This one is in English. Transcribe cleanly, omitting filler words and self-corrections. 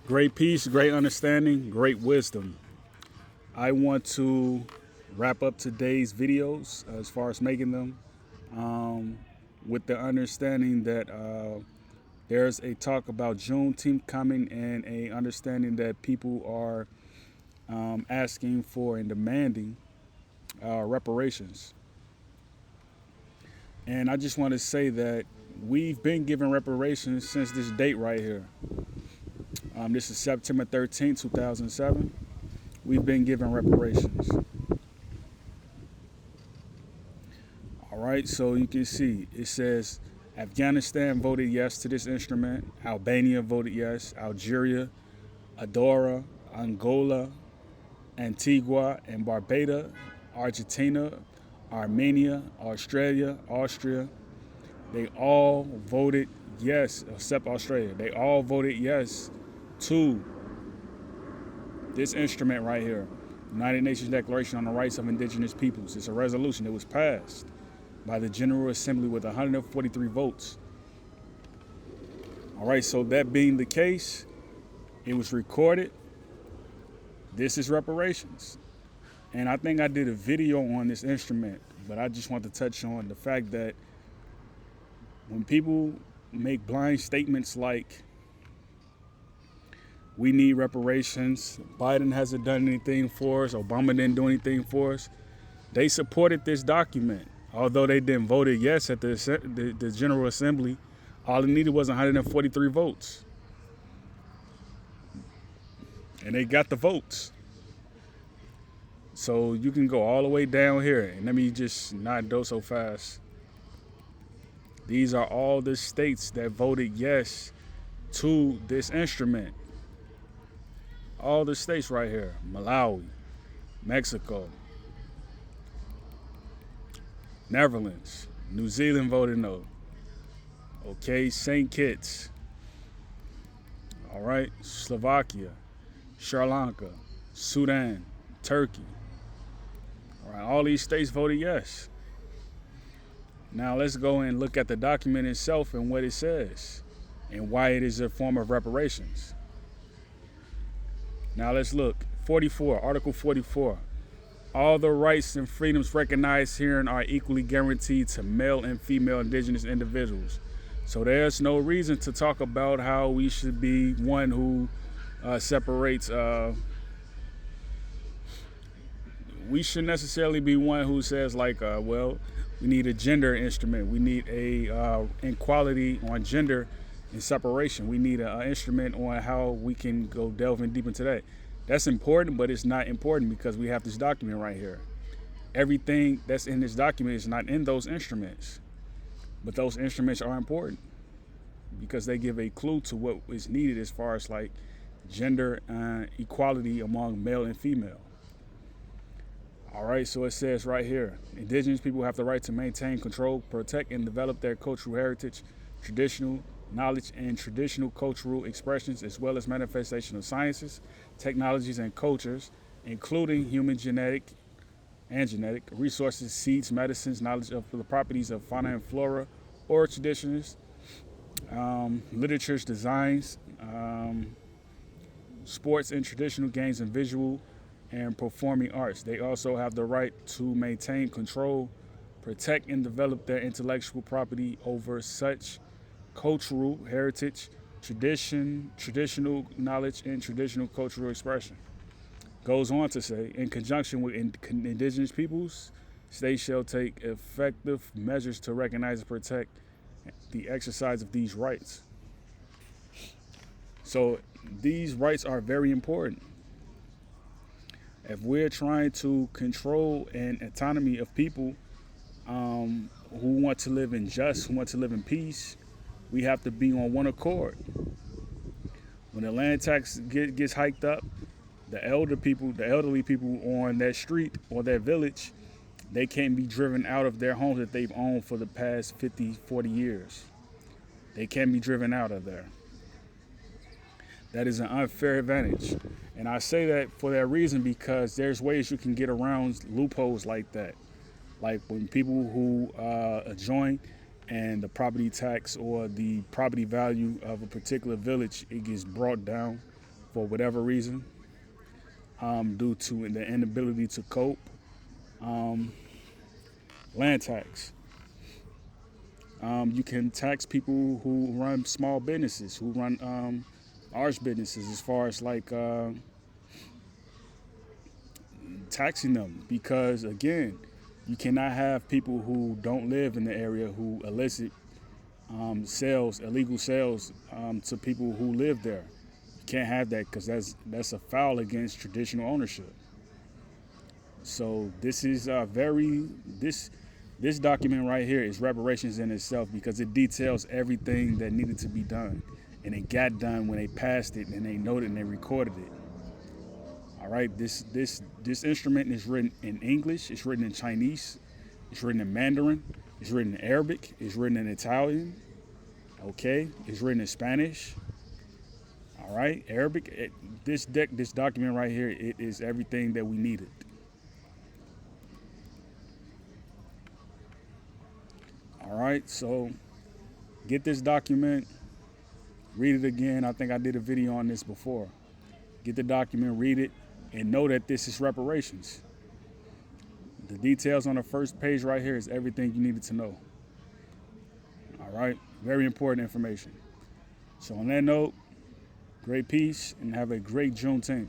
Great peace, great understanding, great wisdom. I want to wrap up today's videos as far as making them with the understanding that there's a talk about Juneteenth coming and a understanding that people are asking for and demanding reparations. And I just want to say that we've been given reparations since this date right here. This is September 13th, 2007. We've been given reparations. All right, so you can see it says Afghanistan voted yes to this instrument. Albania voted yes. Algeria, Andorra, Angola, Antigua and Barbuda, Argentina, Armenia, Australia, Austria. They all voted yes, except Australia. They all voted yes to this instrument right here, United Nations Declaration on the Rights of Indigenous Peoples. It's a resolution that was passed by the General Assembly with 143 votes. All right, so that being the case, it was recorded. This is reparations. And I think I did a video on this instrument, but I just want to touch on the fact that when people make blind statements like, we need reparations, Biden hasn't done anything for us, Obama didn't do anything for us, they supported this document. Although they didn't vote yes at the General Assembly, all it needed was 143 votes. And they got the votes. So you can go all the way down here, and let me just not go so fast. These are all the states that voted yes to this instrument. All the states right here: Malawi, Mexico, Netherlands, New Zealand voted no. Okay, St. Kitts. All right, Slovakia, Sri Lanka, Sudan, Turkey. All right, all these states voted yes. Now let's go and look at the document itself and what it says and why it is a form of reparations. Now let's look. 44, Article 44. All the rights and freedoms recognized herein are equally guaranteed to male and female indigenous individuals. So there's no reason to talk about how we should be one who separates. We should necessarily be one who says like, well, we need a gender instrument. We need a equality on gender and separation. We need an instrument on how we can go delving deep into that. That's important, but it's not important because we have this document right here. Everything that's in this document is not in those instruments, but those instruments are important because they give a clue to what is needed as far as like gender equality among male and female. All right, so it says right here, indigenous people have the right to maintain, control, protect, and develop their cultural heritage, traditional knowledge, and traditional cultural expressions, as well as manifestation of sciences, technologies, and cultures, including human genetic resources, seeds, medicines, knowledge of the properties of fauna and flora, oral traditions, literatures, designs, sports and traditional games, and visual and performing arts. They also have the right to maintain, control, protect, and develop their intellectual property over such cultural heritage, traditional knowledge, and traditional cultural expression. Goes on to say, in conjunction with indigenous peoples, states shall take effective measures to recognize and protect the exercise of these rights. So these rights are very important. If we're trying to control an autonomy of people who want to live in who want to live in peace, we have to be on one accord. When the land tax gets hiked up, the elderly people on that street or that village, they can't be driven out of their homes that they've owned for the past 50, 40 years. They can't be driven out of there. That is an unfair advantage. And I say that for that reason because there's ways you can get around loopholes like that. Like when people who join and the property tax or the property value of a particular village, it gets brought down for whatever reason, due to the inability to cope. Um, Land tax. You can tax people who run small businesses, who run large businesses, as far as like taxing them, because again, you cannot have people who don't live in the area who elicit sales, illegal sales to people who live there. You can't have that because that's a foul against traditional ownership. So this is this document right here is reparations in itself because it details everything that needed to be done, and it got done when they passed it and they noted and they recorded it. All right, this instrument is written in English, it's written in Chinese, it's written in Mandarin, it's written in Arabic, it's written in Italian, okay, it's written in Spanish. All right, Arabic. This document right here, it is everything that we needed. All right, so get this document, read it again. I think I did a video on this before. Get the document, read it, and know that this is reparations. The details on the first page right here is everything you needed to know. All right, very important information. So on that note, great peace and have a great Juneteenth.